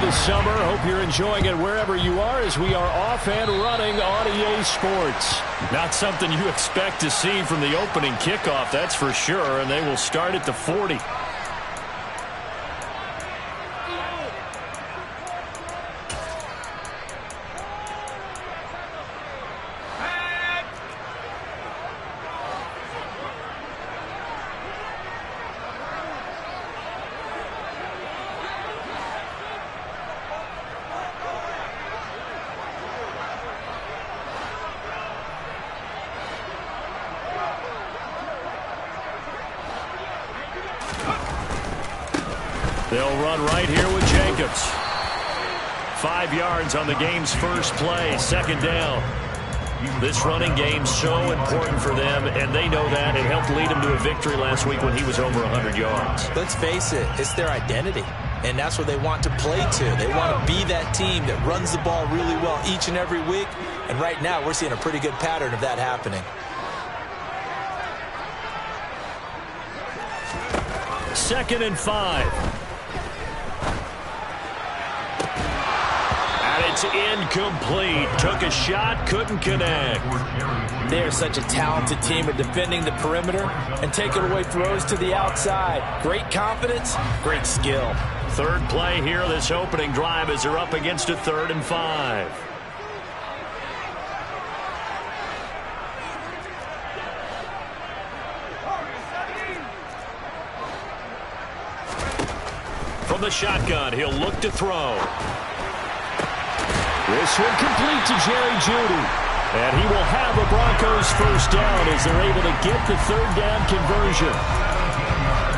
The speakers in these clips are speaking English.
this summer. Hope you're enjoying it wherever you are as we are off and running on EA Sports. Not something you expect to see from the opening kickoff, that's for sure, and they will start at the 40. They'll run right here with Jacobs. 5 yards on the game's first play, second down. This running game's so important for them, and they know that. It helped lead them to a victory last week when he was over 100 yards. Let's face it, it's their identity, and that's what they want to play to. They want to be that team that runs the ball really well each and every week, and right now we're seeing a pretty good pattern of that happening. Second and 5. It's incomplete. Took a shot, couldn't connect. They're such a talented team at defending the perimeter and taking away throws to the outside. Great confidence, great skill. Third play here, this opening drive, as they're up against a 3rd and 5. From the shotgun, he'll look to throw. This one complete to Jerry Jeudy. And he will have a Broncos first down as they're able to get the 3rd down conversion.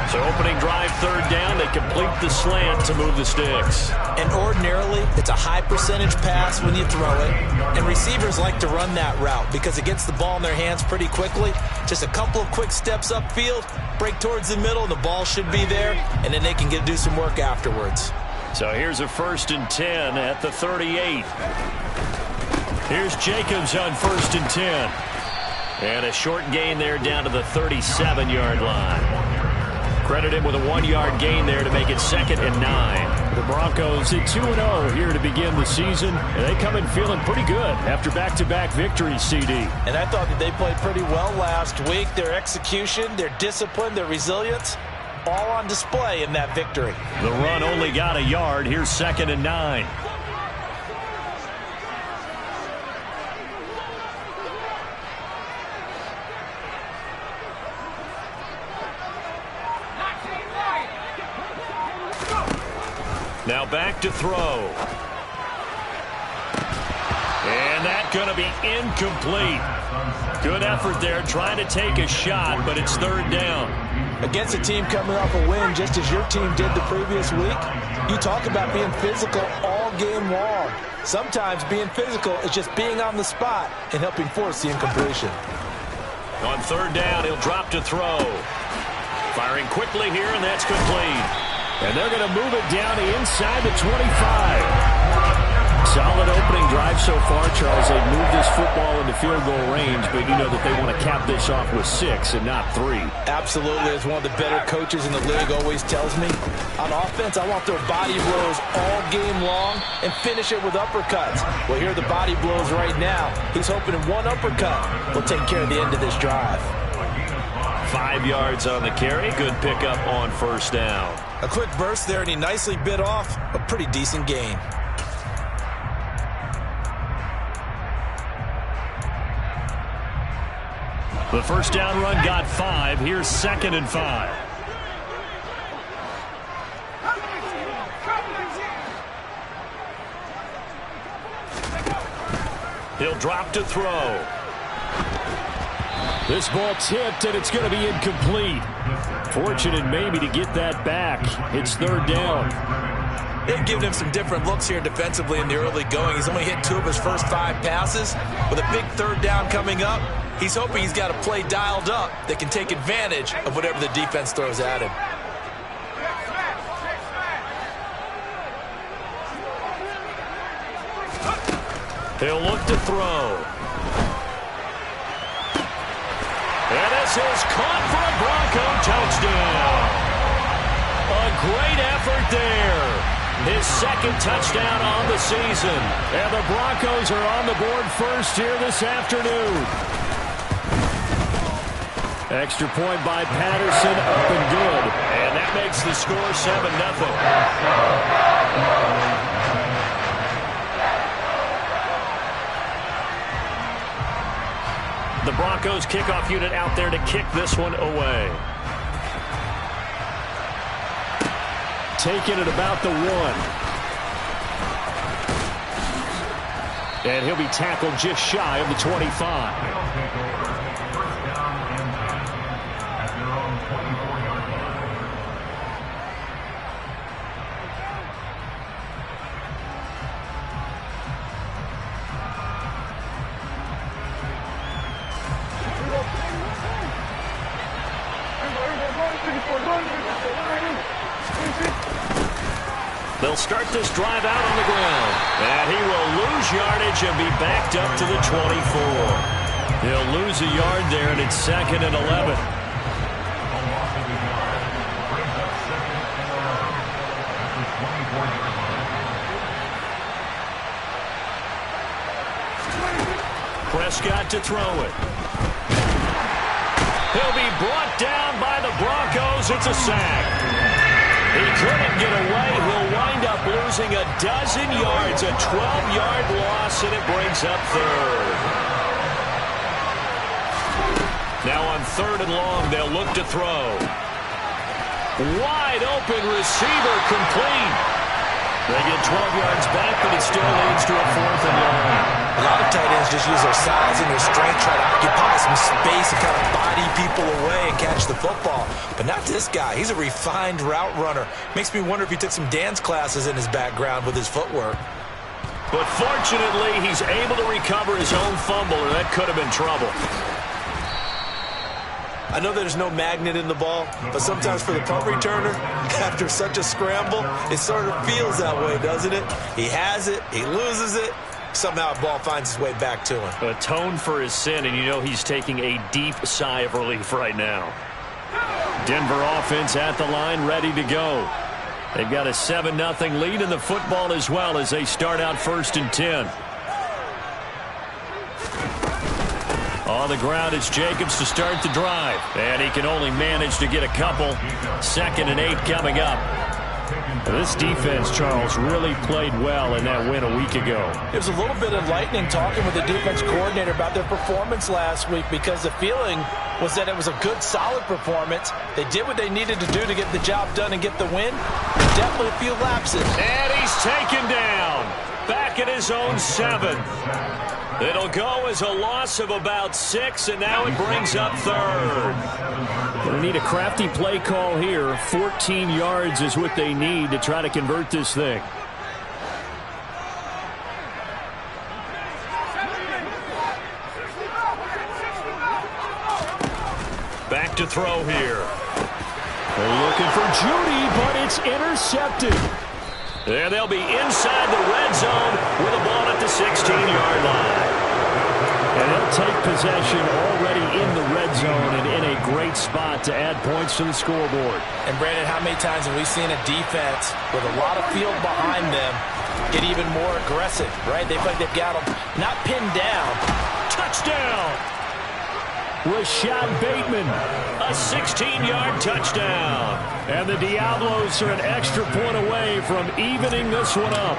So opening drive, 3rd down, they complete the slant to move the sticks. And ordinarily, it's a high percentage pass when you throw it. And receivers like to run that route because it gets the ball in their hands pretty quickly. Just a couple of quick steps upfield, break towards the middle, and the ball should be there. And then they can do some work afterwards. So here's a 1st and 10 at the 38. Here's Jacobs on 1st and 10. And a short gain there down to the 37-yard line. Credit him with a 1-yard gain there to make it 2nd and 9. The Broncos at 2-0 here to begin the season. And they come in feeling pretty good after back-to-back victories, CD. And I thought that they played pretty well last week. Their execution, their discipline, their resilience, all on display in that victory. The run only got a yard. Here's 2nd and 9. Now back to throw. And that's going to be incomplete. Good effort there trying to take a shot, but it's 3rd down. Against a team coming off a win just as your team did the previous week, you talk about being physical all game long. Sometimes being physical is just being on the spot and helping force the incompletion. On 3rd down, he'll drop to throw. Firing quickly here, and that's complete. And they're going to move it down to inside the 25. Solid opening drive so far, Charles. They've moved this football into field goal range, but you know that they want to cap this off with 6 and not 3. Absolutely. As one of the better coaches in the league always tells me, on offense, I want their body blows all game long and finish it with uppercuts. Well, here are the body blows right now. He's hoping in one uppercut will take care of the end of this drive. 5 yards on the carry. Good pickup on 1st down. A quick burst there, and he nicely bit off a pretty decent gain. The first down run got 5. Here's 2nd and 5. He'll drop to throw. This ball tipped, and it's going to be incomplete. Fortunate maybe to get that back. It's 3rd down. They've given him some different looks here defensively in the early going. He's only hit 2 of his first 5 passes. With a big 3rd down coming up, he's hoping he's got a play dialed up that can take advantage of whatever the defense throws at him. He'll look to throw. And this is caught for a Bronco touchdown. A great effort there. His second touchdown on the season. And the Broncos are on the board first here this afternoon. Extra point by Patterson, up and good. And that makes the score 7-0. The Broncos kickoff unit out there to kick this one away. Taking it about the 1. And he'll be tackled just shy of the 25. They'll start this drive out on the ground. And he will lose yardage and be backed up to the 24. He'll lose a yard there, and it's 2nd and 11. Prescott to throw it. He'll be brought down by the Broncos. It's a sack. He couldn't get away. He'll wind up losing a dozen yards, a 12-yard loss, and it brings up 3rd. Now on 3rd and long, they'll look to throw. Wide open receiver, complete. They get 12 yards back, but it still leads to a 4th and long. A lot of tight ends just use their size and their strength, try to occupy some space and kind of body people away and catch the football. But not this guy. He's a refined route runner. Makes me wonder if he took some dance classes in his background with his footwork. But fortunately, he's able to recover his own fumble, or that could have been trouble. I know there's no magnet in the ball, but sometimes for the punt returner, after such a scramble, it sort of feels that way, doesn't it? He has it, he loses it, somehow the ball finds its way back to him. Atone for his sin, and you know he's taking a deep sigh of relief right now. Denver offense at the line, ready to go. They've got a 7-0 lead in the football as well as they start out 1st and 10. On the ground, it's Jacobs to start the drive. And he can only manage to get a couple. 2nd and 8 coming up. This defense, Charles, really played well in that win a week ago. It was a little bit enlightening talking with the defense coordinator about their performance last week, because the feeling was that it was a good, solid performance. They did what they needed to do to get the job done and get the win. Definitely a few lapses. And he's taken down. Back at his own 7. It'll go as a loss of about 6, and now it brings up 3rd. They need a crafty play call here. 14 yards is what they need to try to convert this thing. Back to throw here. They're looking for Judy, but it's intercepted. And they'll be inside the red zone with a ball at the 16-yard line. And they'll take possession already in the red zone and in a great spot to add points to the scoreboard. And, Brandon, how many times have we seen a defense with a lot of field behind them get even more aggressive, right? They feel like they've got them not pinned down. Touchdown! Rashad Bateman, a 16-yard touchdown. And the Diablos are an extra point away from evening this one up.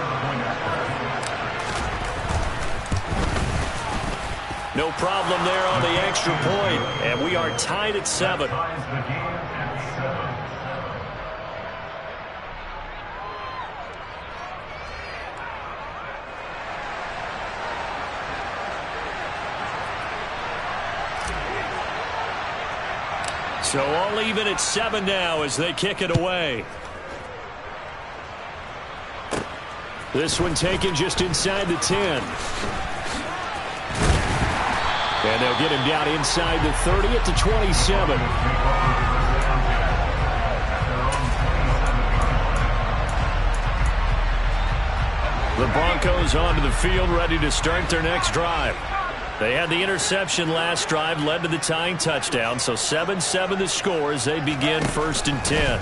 No problem there on the extra point, and we are tied at 7. So all even at 7 now as they kick it away. This one taken just inside the 10. And they'll get him down inside the 30 at the 27. The Broncos onto the field, ready to start their next drive. They had the interception last drive, led to the tying touchdown, so 7-7 the score as they begin 1st and 10.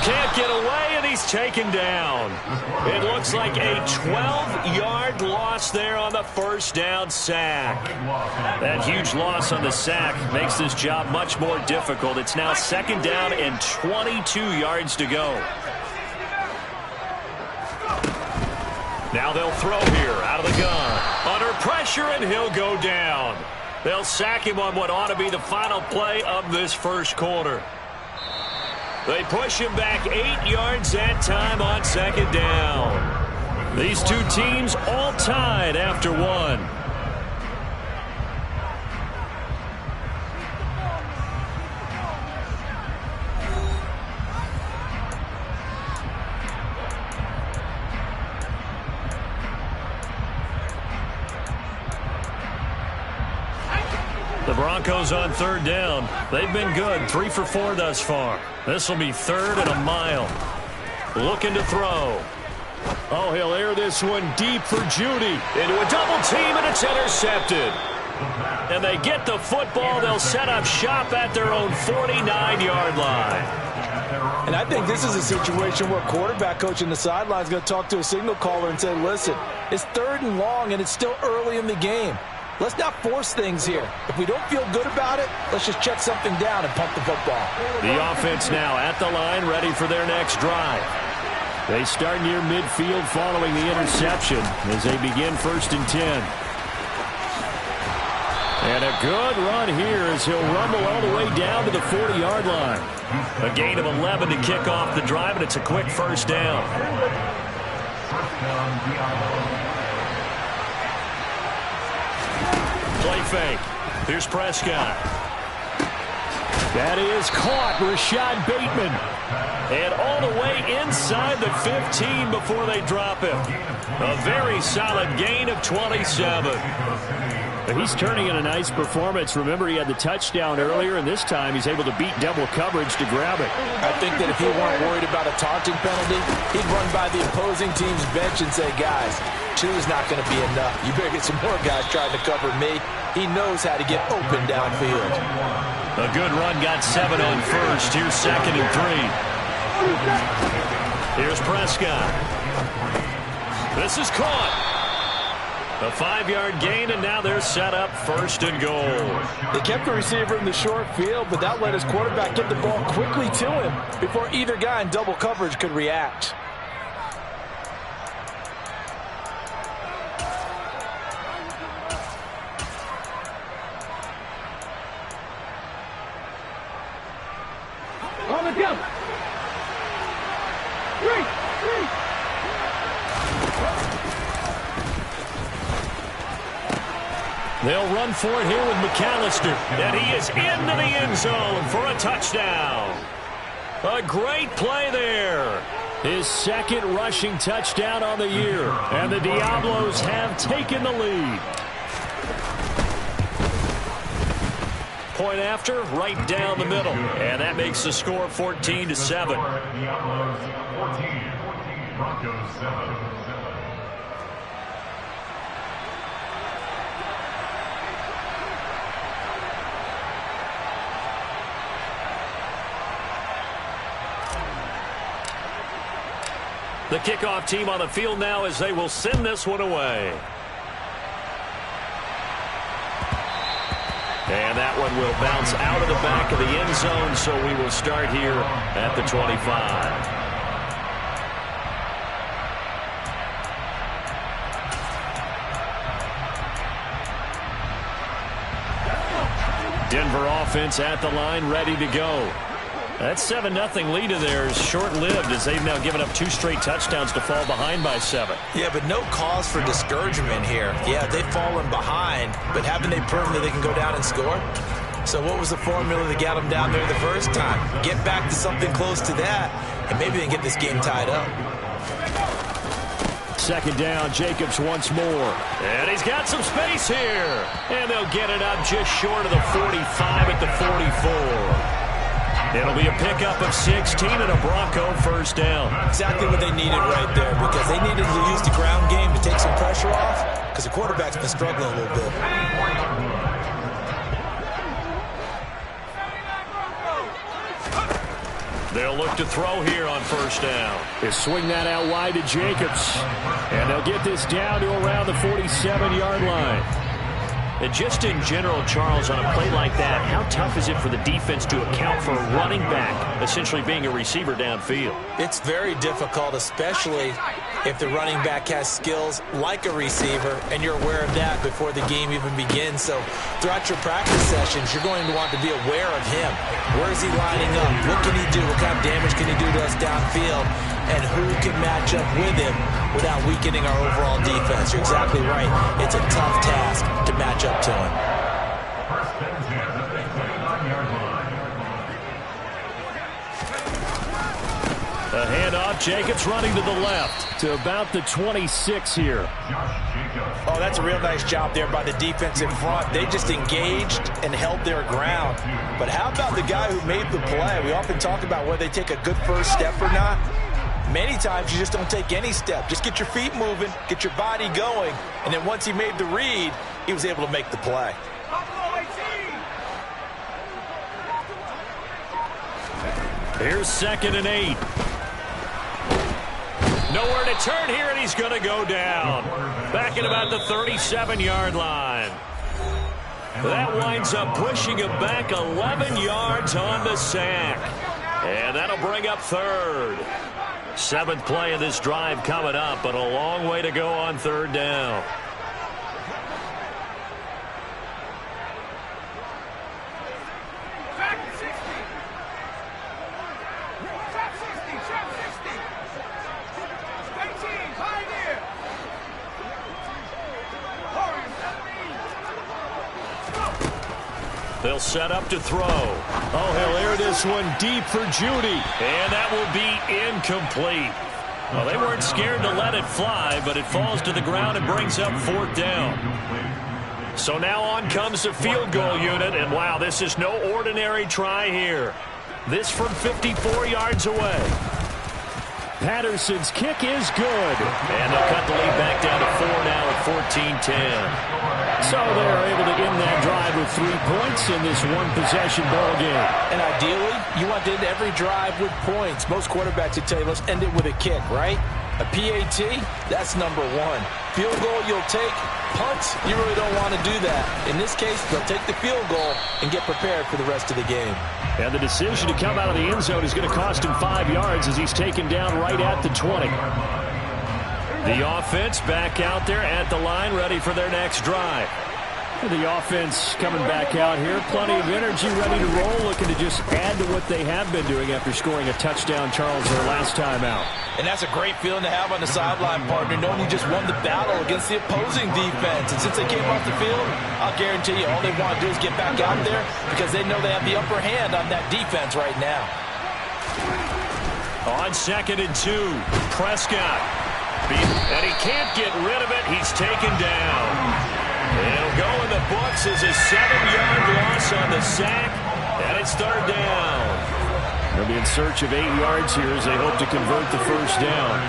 Can't get away, and he's taken down. It looks like a 12-yard loss there on the first down sack. That huge loss on the sack makes this job much more difficult. It's now 2nd down and 22 yards to go. Now they'll throw here out of the gun. Under pressure, and he'll go down. They'll sack him on what ought to be the final play of this first quarter. They push him back 8 yards that time on 2nd down. These two teams all tied after one. The Broncos on 3rd down. They've been good, 3 for 4 thus far. This will be 3rd and a mile. Looking to throw. Oh, he'll air this one deep for Judy. Into a double team, and it's intercepted. And they get the football. They'll set up shop at their own 49-yard line. And I think this is a situation where quarterback coach in the sideline is going to talk to a signal caller and say, listen, it's 3rd and long, and it's still early in the game. Let's not force things here. If we don't feel good about it, let's just check something down and pump the football. The offense now at the line, ready for their next drive. They start near midfield following the interception as they begin 1st and 10. And a good run here as he'll rumble all the way down to the 40-yard line. A gain of 11 to kick off the drive, and it's a quick first down. Play fake. Here's Prescott. That is caught. Rashad Bateman. And all the way inside the 15 before they drop him. A very solid gain of 27. He's turning in a nice performance. Remember, he had the touchdown earlier, and this time he's able to beat double coverage to grab it. I think that if he weren't worried about a taunting penalty, he'd run by the opposing team's bench and say, guys, 2 is not going to be enough. You better get some more guys trying to cover me. He knows how to get open downfield. A good run got 7 on first. Here's 2nd and 3. Here's Prescott. This is caught. A 5-yard gain, and now they're set up 1st and goal. They kept the receiver in the short field, but that let his quarterback get the ball quickly to him before either guy in double coverage could react. On the jump. 3. They'll run for it here with McAllister. And he is into the end zone for a touchdown. A great play there. His 2nd rushing touchdown on the year. And the Diablos have taken the lead. Point after, right down the middle. And that makes the score 14-7. Diablos 14, Broncos 7. The kickoff team on the field now as they will send this one away. And that one will bounce out of the back of the end zone, so we will start here at the 25. Denver offense at the line, ready to go. That 7-0 lead of theirs short-lived as they've now given up 2 straight touchdowns to fall behind by 7. Yeah, but no cause for discouragement here. Yeah, they've fallen behind, but haven't they proven that they can go down and score? So what was the formula that got them down there the first time? Get back to something close to that, and maybe they can get this game tied up. 2nd down, Jacobs once more. And he's got some space here. And they'll get it up just short of the 45 at the 44. It'll be a pickup of 16 and a Bronco first down. Exactly what they needed right there, because they needed to use the ground game to take some pressure off, because the quarterback's been struggling a little bit. They'll look to throw here on first down. They swing that out wide to Jacobs. And they'll get this down to around the 47-yard line. And just in general, Charles, on a play like that, how tough is it for the defense to account for a running back essentially being a receiver downfield? It's very difficult, especially if the running back has skills like a receiver, and you're aware of that before the game even begins. So throughout your practice sessions, you're going to want to be aware of him. Where is he lining up? What can he do? What kind of damage can he do to us downfield? And who can match up with him without weakening our overall defense? You're exactly right. It's a tough task to match up to him. First and 10 at the 29-yard line. A handoff. Jacobs running to the left to about the 26 here. Josh Jacobs. Oh, that's a real nice job there by the defense in front. They just engaged and held their ground. But how about the guy who made the play? We often talk about whether they take a good first step or not. Many times you just don't take any step. Just get your feet moving, get your body going, and then once he made the read, he was able to make the play. Here's 2nd and 8. Nowhere to turn here, and he's going to go down. Back at about the 37-yard line. That winds up pushing him back 11 yards on the sack. And that'll bring up 3rd. 7th play of this drive coming up, but a long way to go on 3rd down. They'll set up to throw. Oh, he'll air this one deep for Judy. And that will be incomplete. Well, they weren't scared to let it fly, but it falls to the ground and brings up 4th down. So now on comes the field goal unit, and wow, this is no ordinary try here. This from 54 yards away. Patterson's kick is good. And they'll cut the lead back down to 4 now at 14-10. So they're able to end that drive with 3 points in this one-possession ball game. And ideally, you want to end every drive with points. Most quarterbacks would tell you, let's end it with a kick, right? A PAT, that's number 1. Field goal you'll take. Punts, you really don't want to do that. In this case, they'll take the field goal and get prepared for the rest of the game. And the decision to come out of the end zone is going to cost him 5 yards as he's taken down right at the 20. The offense back out there at the line, ready for their next drive. The offense coming back out here. Plenty of energy, ready to roll, looking to just add to what they have been doing after scoring a touchdown, Charles, their last time out. And that's a great feeling to have on the sideline, partner, knowing you just won the battle against the opposing defense. And since they came off the field, I'll guarantee you all they want to do is get back out there because they know they have the upper hand on that defense right now. On 2nd and 2, Prescott. And he can't get rid of it. He's taken down. It'll go in the books as a 7-yard loss on the sack, and it's 3rd down. They'll be in search of 8 yards here as they hope to convert the first down.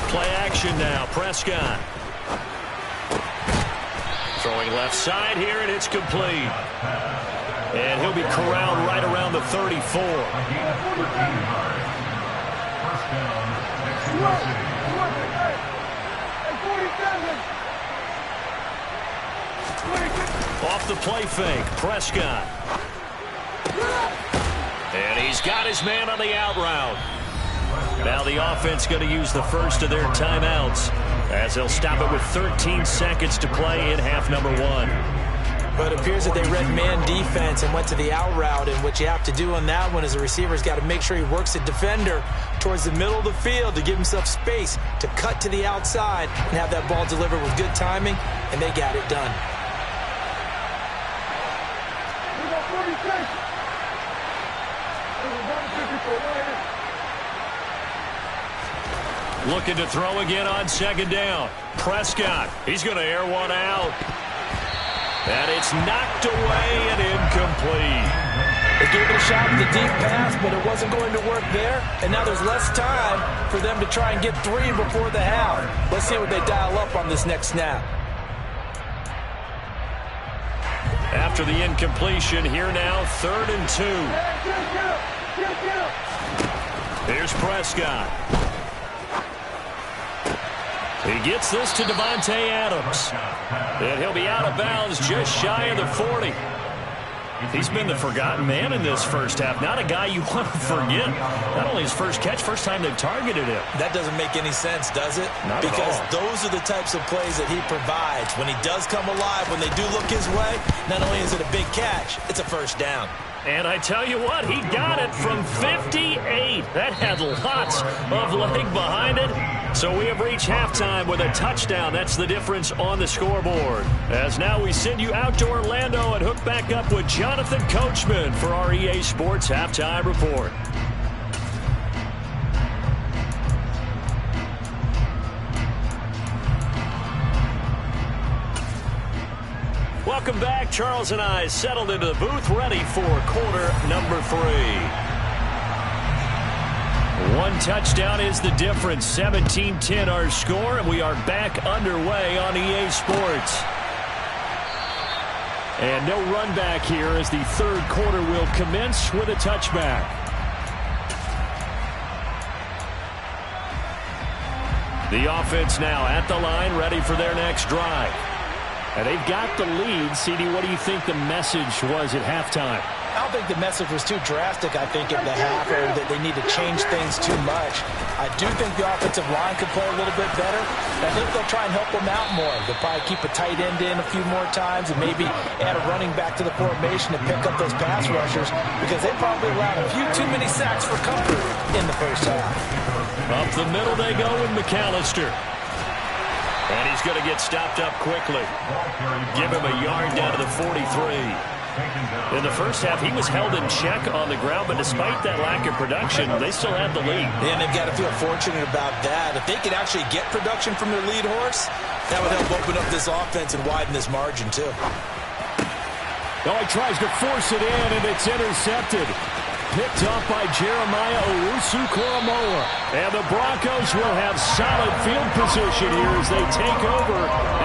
Play action now, Prescott. Throwing left side here, and it's complete. And he'll be corralled right around the 34. Off the play fake, Prescott. And he's got his man on the out route. Now the offense going to use the first of their timeouts as they'll stop it with 13 seconds to play in half number 1. But it appears that they read man defense and went to the out route, and what you have to do on that one is the receiver's got to make sure he works the defender towards the middle of the field to give himself space to cut to the outside and have that ball delivered with good timing, and they got it done. Looking to throw again on 2nd down. Prescott, he's going to air one out. And it's knocked away and incomplete. They gave it a shot at the deep pass, but it wasn't going to work there. And now there's less time for them to try and get 3 before the half. Let's see what they dial up on this next snap. after the incompletion. Here now, 3rd and 2. Here's Prescott. He gets this to Devontae Adams. And he'll be out of bounds just shy of the 40. He's been the forgotten man in this first half. Not a guy you want to forget. Not only his first catch, first time they've targeted him. That doesn't make any sense, does it? Not because at all. Those are the types of plays that he provides. When he does come alive, when they do look his way, not only is it a big catch, it's a first down. And I tell you what, he got it from 58. That had lots of leg behind it. So we have reached halftime with a touchdown. That's the difference on the scoreboard. As now we send you out to Orlando and hook back up with Jonathan Coachman for our EA Sports Halftime Report. Welcome back. Charles and I settled into the booth, ready for quarter number 3. One touchdown is the difference. 17-10 our score, and we are back underway on EA Sports. And no run back here as the third quarter will commence with a touchback. The offense now at the line, ready for their next drive. And they've got the lead. CD, what do you think the message was at halftime? I don't think the message was too drastic, I think, at the half, or that they need to change things too much. I do think the offensive line could play a little bit better. I think they'll try and help them out more. They'll probably keep a tight end in a few more times and maybe add a running back to the formation to pick up those pass rushers, because they probably allowed a few too many sacks for comfort in the first half. Up the middle they go with McAllister. And he's going to get stopped up quickly. Give him a yard down to the 43. In the first half, he was held in check on the ground, but despite that lack of production, they still had the lead. And they've got to feel fortunate about that. If they could actually get production from their lead horse, that would help open up this offense and widen this margin, too. Oh, he tries to force it in, and it's intercepted. Picked up by Jeremiah Owusu-Koramoah. And the Broncos will have solid field position here as they take over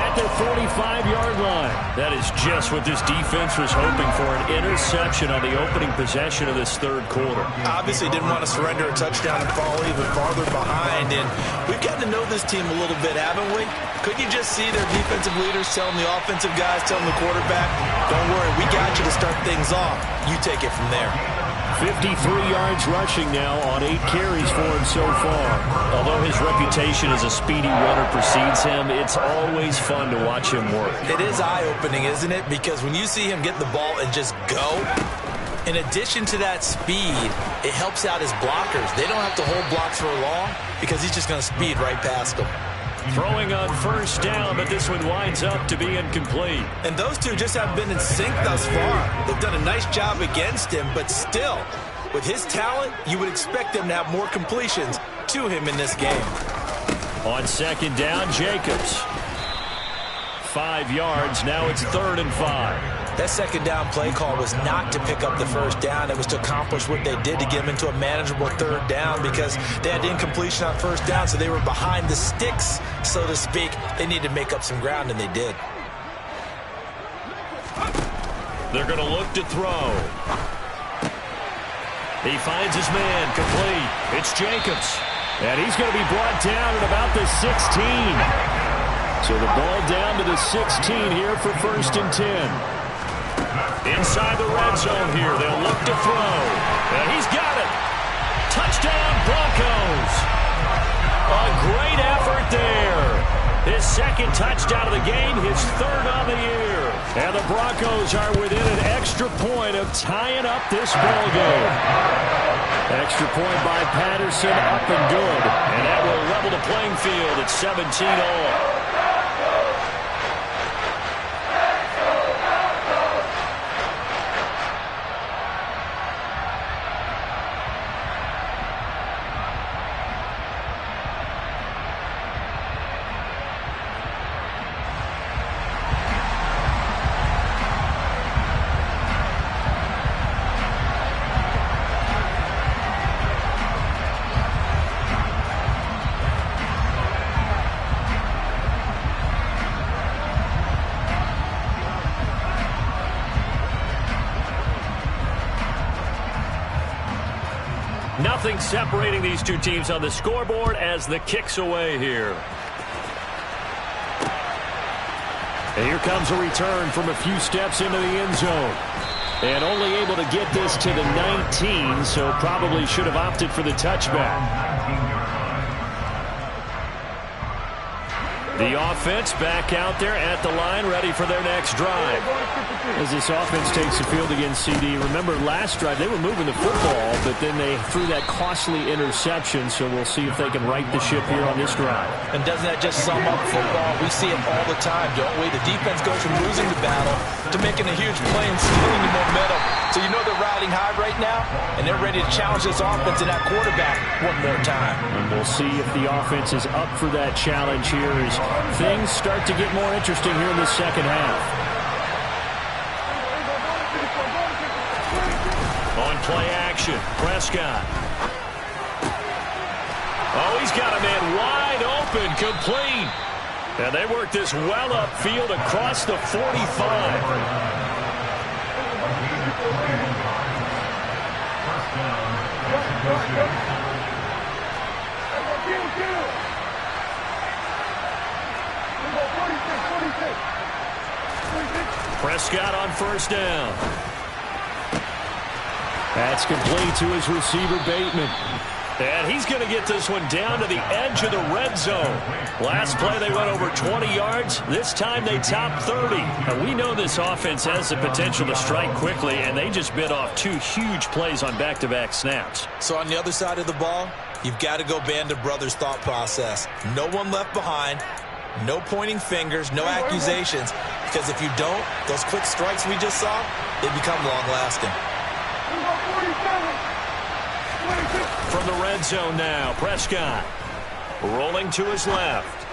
at their 45-yard line. That is just what this defense was hoping for, an interception on the opening possession of this third quarter. Obviously didn't want to surrender a touchdown and fall even farther behind. And we've gotten to know this team a little bit, haven't we? Couldn't you just see their defensive leaders telling the offensive guys, telling the quarterback, don't worry, we got you to start things off. You take it from there. 53 yards rushing now on 8 carries for him so far. Although his reputation as a speedy runner precedes him, it's always fun to watch him work. It is eye-opening, isn't it? Because when you see him get the ball and just go, in addition to that speed, it helps out his blockers. They don't have to hold blocks for long because he's just going to speed right past them. Throwing on first down, but this one winds up to be incomplete. And those two just haven't been in sync thus far. They've done a nice job against him, but still, with his talent, you would expect them to have more completions to him in this game. On second down, Jacobs. 5 yards, now it's 3rd and 5. That second down play call was not to pick up the first down. It was to accomplish what they did to get them into a manageable 3rd down because they had incompletion on first down, so they were behind the sticks, so to speak. They needed to make up some ground, and they did. They're going to look to throw. He finds his man, complete. It's Jacobs. And he's going to be brought down at about the 16. So the ball down to the 16 here for 1st and 10. Inside the red zone here, they'll look to throw. And he's got it. Touchdown, Broncos. A great effort there. His 2nd touchdown of the game, his 3rd on the year. And the Broncos are within an extra point of tying up this ball game. Extra point by Patterson, up and good. And that will level the playing field at 17-all. Nothing separating these two teams on the scoreboard as the kick's away here. And here comes a return from a few steps into the end zone. And only able to get this to the 19, so probably should have opted for the touchback. The offense back out there at the line, ready for their next drive. As this offense takes the field against CD, remember last drive they were moving the football, but then they threw that costly interception, so we'll see if they can right the ship here on this drive. And doesn't that just sum up football? We see it all the time, don't we? The defense goes from losing the battle to making a huge play and stealing the momentum. So you know they're riding high right now, and they're ready to challenge this offense and that quarterback one more time. And we'll see if the offense is up for that challenge here as things start to get more interesting here in the second half. On play action, Prescott. Oh, he's got a man wide open, complete. And they work this well upfield across the 45. Prescott on first down. That's complete to his receiver, Bateman. And he's going to get this one down to the edge of the red zone. Last play, they went over 20 yards. This time, they topped 30. And we know this offense has the potential to strike quickly, and they just bit off two huge plays on back-to-back snaps. So on the other side of the ball, you've got to go Band of Brothers thought process. No one left behind. No pointing fingers, no accusations. Because if you don't, those quick strikes we just saw, they become long-lasting. From the red zone now, Prescott rolling to his left.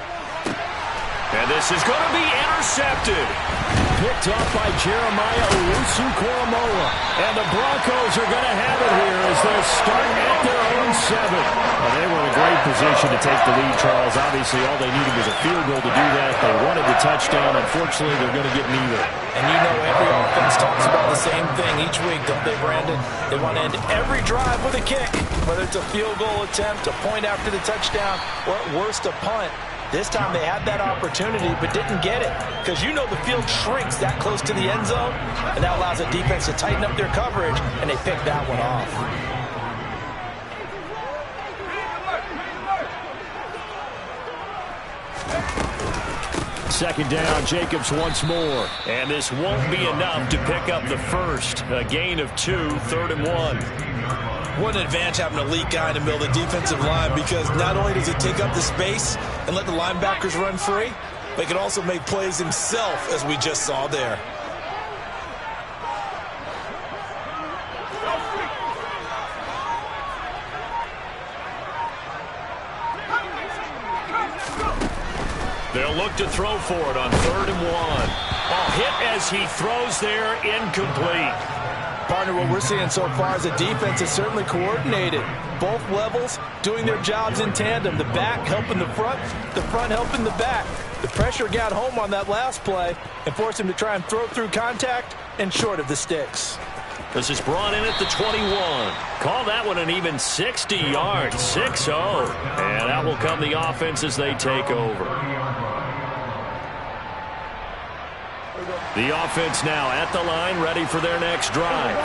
And this is going to be intercepted. Picked up by Jeremiah Owusu-Koramoah. And the Broncos are going to have it here as they start at their own 7. Well, they were in a great position to take the lead, Charles. Obviously, all they needed was a field goal to do that. They wanted the touchdown. Unfortunately, they're going to get neither. And you know every offense talks about the same thing each week, don't they, Brandon? They want to end every drive with a kick, whether it's a field goal attempt, a point after the touchdown, or at worst, a punt. This time they had that opportunity but didn't get it because you know the field shrinks that close to the end zone, and that allows the defense to tighten up their coverage, and they picked that one off. Second down, Jacobs once more. And this won't be enough to pick up the first. A gain of 2, 3rd and 1. What an advantage having a elite guy in the middle of the defensive line, because not only does he take up the space and let the linebackers run free, but he can also make plays himself, as we just saw there. They'll look to throw for it on 3rd and 1. A hit as he throws there, incomplete. Partner, what we're seeing so far is the defense is certainly coordinated. Both levels doing their jobs in tandem. The back helping the front helping the back. The pressure got home on that last play and forced him to try and throw through contact and short of the sticks. This is brought in at the 21. Call that one an even 60 yards, 6-0. And that will come the offense as they take over. The offense now at the line, ready for their next drive.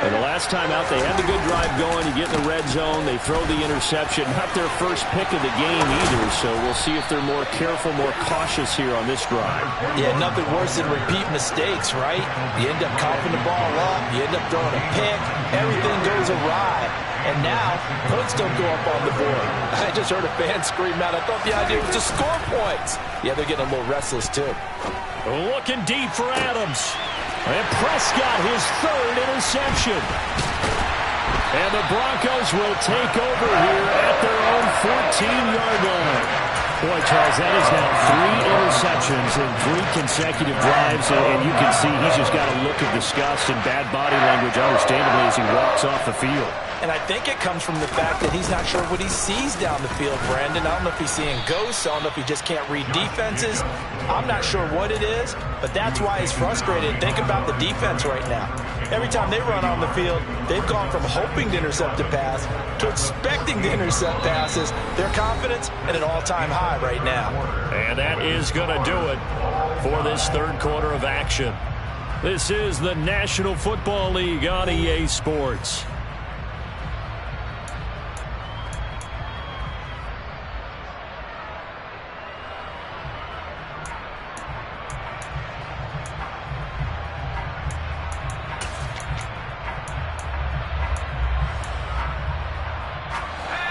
And the last time out, they had the good drive going. You get in the red zone, they throw the interception. Not their first pick of the game either, so we'll see if they're more careful, more cautious here on this drive. Yeah, nothing worse than repeat mistakes, right? You end up coughing the ball up, you end up throwing a pick, everything goes awry. And now, points don't go up on the board. I just heard a fan scream out. I thought the idea was to score points. Yeah, they're getting a little restless, too. Looking deep for Adams. And Prescott, his 3rd interception. And the Broncos will take over here at their own 14-yard line. Boy, Charles, that is now 3 interceptions in 3 consecutive drives, and you can see he's just got a look of disgust and bad body language, understandably, as he walks off the field. And I think it comes from the fact that he's not sure what he sees down the field, Brandon. I don't know if he's seeing ghosts. I don't know if he just can't read defenses. I'm not sure what it is, but that's why he's frustrated. Think about the defense right now. Every time they run on the field, they've gone from hoping to intercept a pass to expecting to intercept passes. Their confidence at an all-time high right now. And that is going to do it for this third quarter of action. This is the National Football League on EA Sports.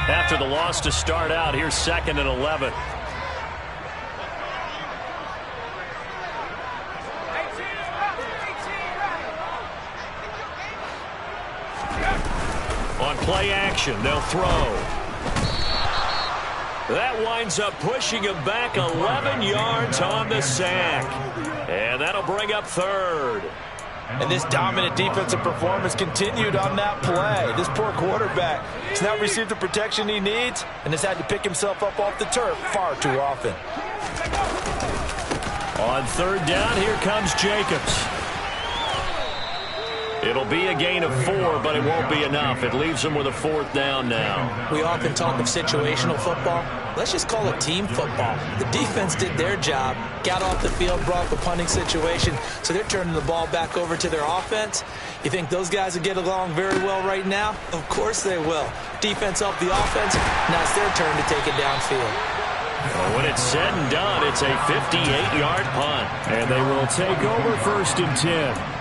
After the loss to start out, here's 2nd and 11. On play action, they'll throw. That winds up pushing him back 11 yards on the sack. And that'll bring up 3rd. And this dominant defensive performance continued on that play. This poor quarterback has not received the protection he needs and has had to pick himself up off the turf far too often. On 3rd down, here comes Jacobs. It'll be a gain of 4, but it won't be enough. It leaves them with a 4th down now. We often talk of situational football. Let's just call it team football. The defense did their job, got off the field, brought up a punting situation, so they're turning the ball back over to their offense. You think those guys will get along very well right now? Of course they will. Defense helped the offense. Now it's their turn to take it downfield. Well, when it's said and done, it's a 58-yard punt. And they will take over 1st and 10.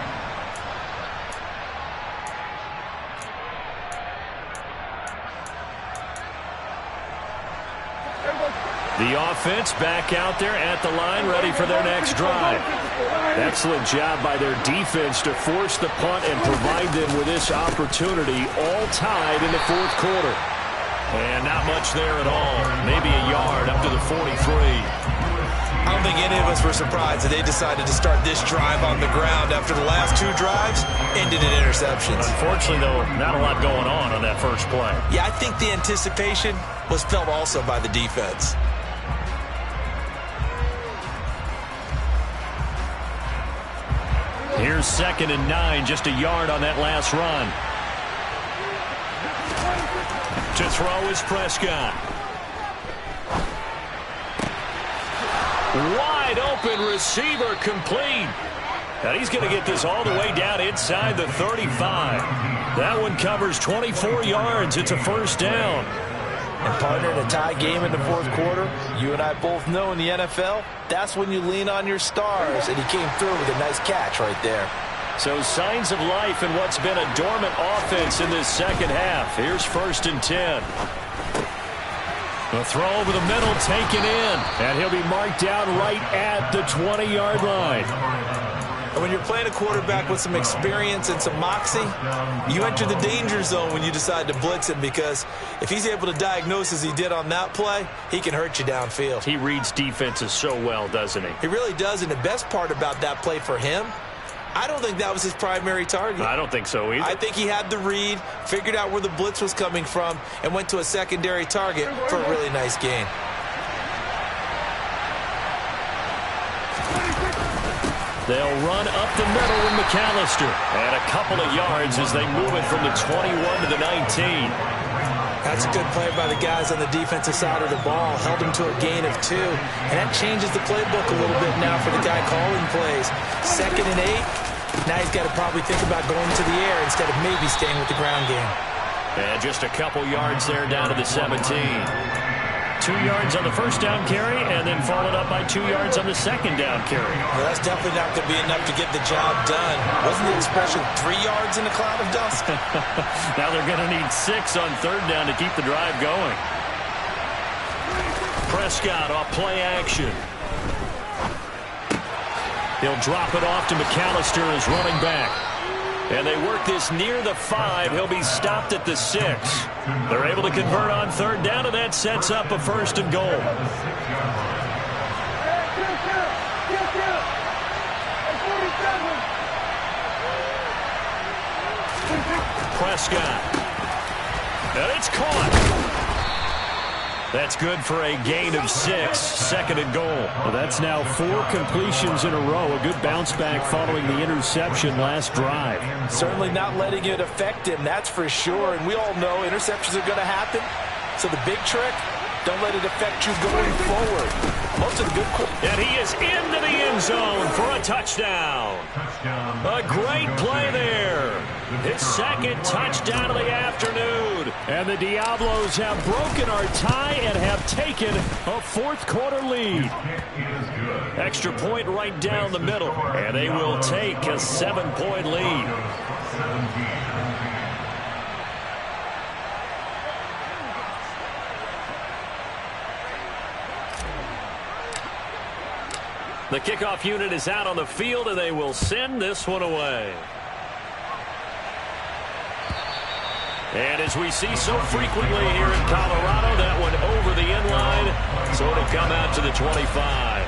The offense back out there at the line, ready for their next drive. Excellent job by their defense to force the punt and provide them with this opportunity, all tied in the 4th quarter. And not much there at all. Maybe a yard up to the 43. I don't think any of us were surprised that they decided to start this drive on the ground after the last 2 drives ended in interceptions. Unfortunately, though, not a lot going on that first play. Yeah, I think the anticipation was felt also by the defense. Here's 2nd and 9, just a yard on that last run. To throw is Prescott. Wide open receiver complete. And he's going to get this all the way down inside the 35. That one covers 24 yards. It's a 1st down. And partner, in a tie game in the 4th quarter, you and I both know in the NFL, that's when you lean on your stars. And he came through with a nice catch right there. So signs of life in what's been a dormant offense in this 2nd half. Here's 1st and 10. The throw over the middle taken in. And he'll be marked down right at the 20-yard line. And when you're playing a quarterback with some experience and some moxie, you enter the danger zone when you decide to blitz him, because if he's able to diagnose as he did on that play, he can hurt you downfield. He reads defenses so well, doesn't he? He really does, and the best part about that play for him, I don't think that was his primary target. I don't think so either. I think he had the read, figured out where the blitz was coming from, and went to a secondary target for a really nice gain. They'll run up the middle with McAllister. And a couple of yards as they move it from the 21 to the 19. That's a good play by the guys on the defensive side of the ball. Held him to a gain of 2. And that changes the playbook a little bit now for the guy calling plays. 2nd and 8. Now he's got to probably think about going to the air instead of maybe staying with the ground game. And just a couple yards there down to the 17. 2 yards on the 1st down carry, and then followed up by 2 yards on the 2nd down carry. Well, that's definitely not going to be enough to get the job done. Wasn't the expression 3 yards in a cloud of dust? Now they're going to need 6 on 3rd down to keep the drive going. Prescott off play action. He'll drop it off to McAllister as running back. And they work this near the 5. He'll be stopped at the 6. They're able to convert on 3rd down, and that sets up a 1st and goal. Prescott. And it's caught. That's good for a gain of 6, second and goal. Well, that's now 4 completions in a row. A good bounce back following the interception last drive. Certainly not letting it affect him, that's for sure. And we all know interceptions are going to happen. So the big trick, don't let it affect you going forward. Most of the good... And he is into the end zone for a touchdown. A great play there. His second touchdown of the afternoon. And the Diablos have broken our tie and have taken a fourth-quarter lead. Extra point right down the middle. And they will take a 7-point lead. The kickoff unit is out on the field, and they will send this one away. And as we see so frequently here in Colorado, that one over the end line, so it'll come out to the 25.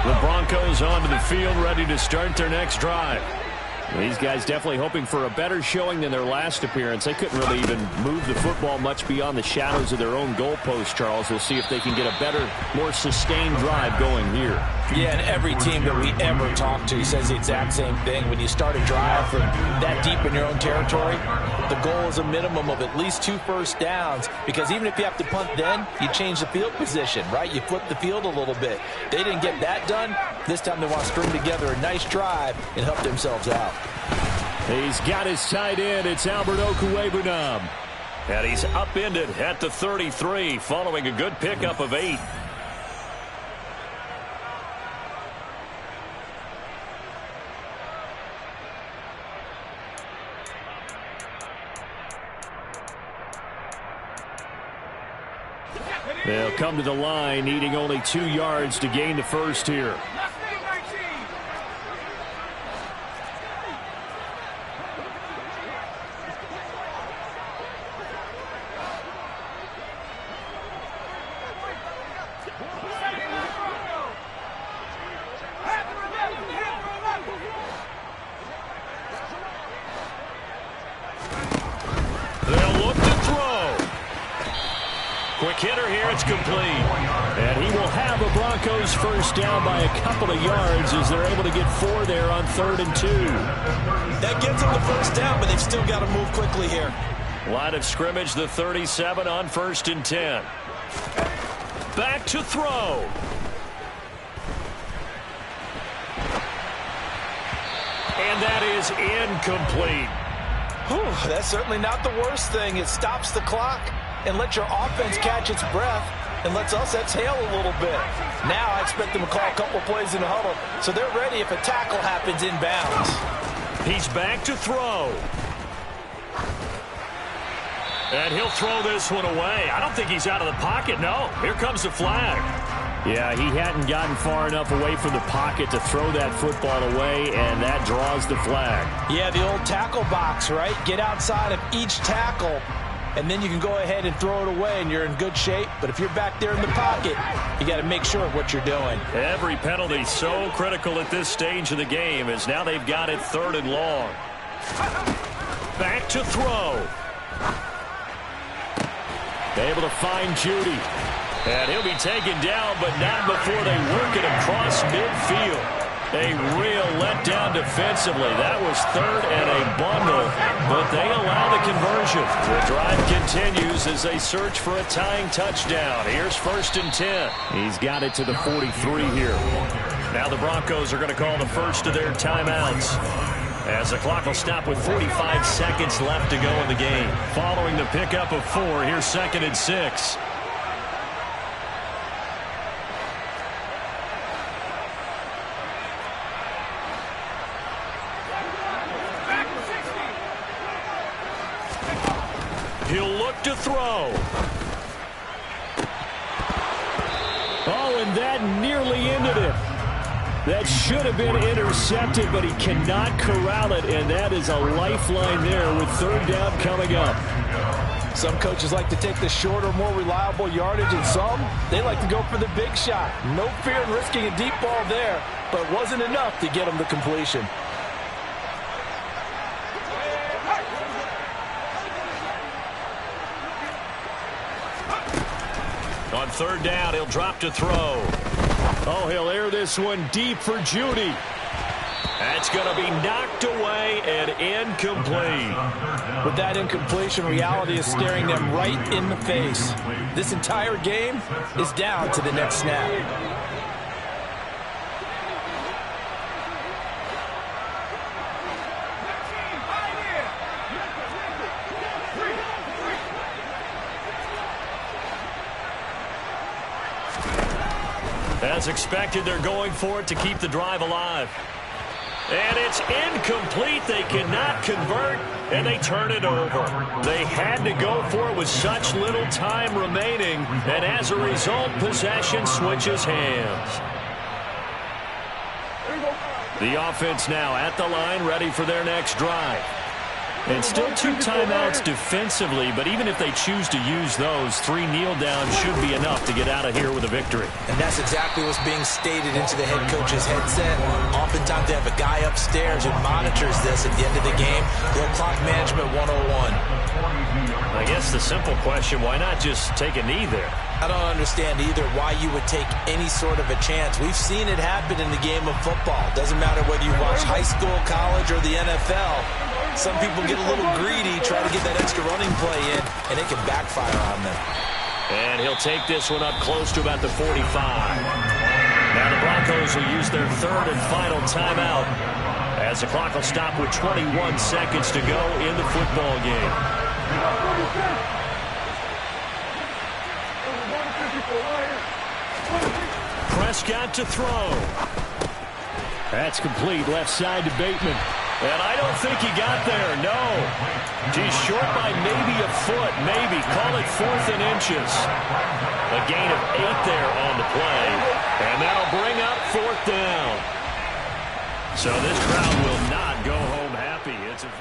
The Broncos onto the field, ready to start their next drive. These guys definitely hoping for a better showing than their last appearance. They couldn't really even move the football much beyond the shadows of their own goalpost, Charles. We'll see if they can get a better, more sustained drive going here. Yeah, and every team that we ever talk to says the exact same thing. When you start a drive from that deep in your own territory, the goal is a minimum of at least 2 first downs, because even if you have to punt then, you change the field position, right? You flip the field a little bit. They didn't get that done. This time they want to string together a nice drive and help themselves out. He's got his tight end. It's Albert Okwuegbunam. And he's upended at the 33 following a good pickup of 8. They'll come to the line, needing only 2 yards to gain the first here. Hitter here, it's complete. And he will have a Broncos first down by a couple of yards as they're able to get 4 there on 3rd and 2. That gets them the first down, but they've still got to move quickly here. Line of scrimmage, the 37 on 1st and 10. Back to throw. And that is incomplete. Whew, that's certainly not the worst thing. It stops the clock and lets your offense catch its breath and lets us exhale a little bit. Now I expect them to call a couple plays in the huddle, so they're ready if a tackle happens inbounds. He's back to throw. And he'll throw this one away. I don't think he's out of the pocket, no. Here comes the flag. Yeah, he hadn't gotten far enough away from the pocket to throw that football away, and that draws the flag. Yeah, the old tackle box, right? Get outside of each tackle, and then you can go ahead and throw it away, and you're in good shape. But if you're back there in the pocket, you got to make sure of what you're doing. Every penalty so critical at this stage of the game, as now they've got it 3rd and long. Back to throw. Able to find Judy. And he'll be taken down, but not before they work it across midfield. A real letdown defensively. That was 3rd and a bundle, but they allow the conversion. The drive continues as they search for a tying touchdown. Here's 1st and 10. He's got it to the 43 here. Now the Broncos are going to call the first of their timeouts, as the clock will stop with 45 seconds left to go in the game. Following the pickup of 4, here's 2nd and 6. He'll look to throw. Oh, and that nearly ended it. That should have been intercepted, but he cannot corral it, and that is a lifeline there with 3rd down coming up. Some coaches like to take the shorter, more reliable yardage, and some, they like to go for the big shot. No fear in risking a deep ball there, but it wasn't enough to get him the completion. third down. He'll drop to throw. Oh, he'll air this one deep for Judy. That's going to be knocked away and incomplete. With that incompletion, reality is staring them right in the face. This entire game is down to the next snap. As expected, they're going for it to keep the drive alive. And it's incomplete. They cannot convert, and they turn it over. They had to go for it with such little time remaining, and as a result, possession switches hands. The offense now at the line, ready for their next drive. And still 2 timeouts defensively, but even if they choose to use those, 3 kneel downs should be enough to get out of here with a victory. And that's exactly what's being stated into the head coach's headset. Oftentimes they have a guy upstairs who monitors this at the end of the game. Little clock management 101. I guess the simple question, why not just take a knee there? I don't understand either why you would take any sort of a chance. We've seen it happen in the game of football. Doesn't matter whether you watch high school, college, or the NFL. Some people get a little greedy, try to get that extra running play in, and it can backfire on them. And he'll take this one up close to about the 45. Now the Broncos will use their third and final timeout as the clock will stop with 21 seconds to go in the football game. Prescott to throw. That's complete, left side to Bateman. And I don't think he got there, no. He's short by maybe a foot, maybe. Call it 4th and inches. A gain of 8 there on the play. And that'll bring up 4th down. So this crowd will not go home happy. It's a...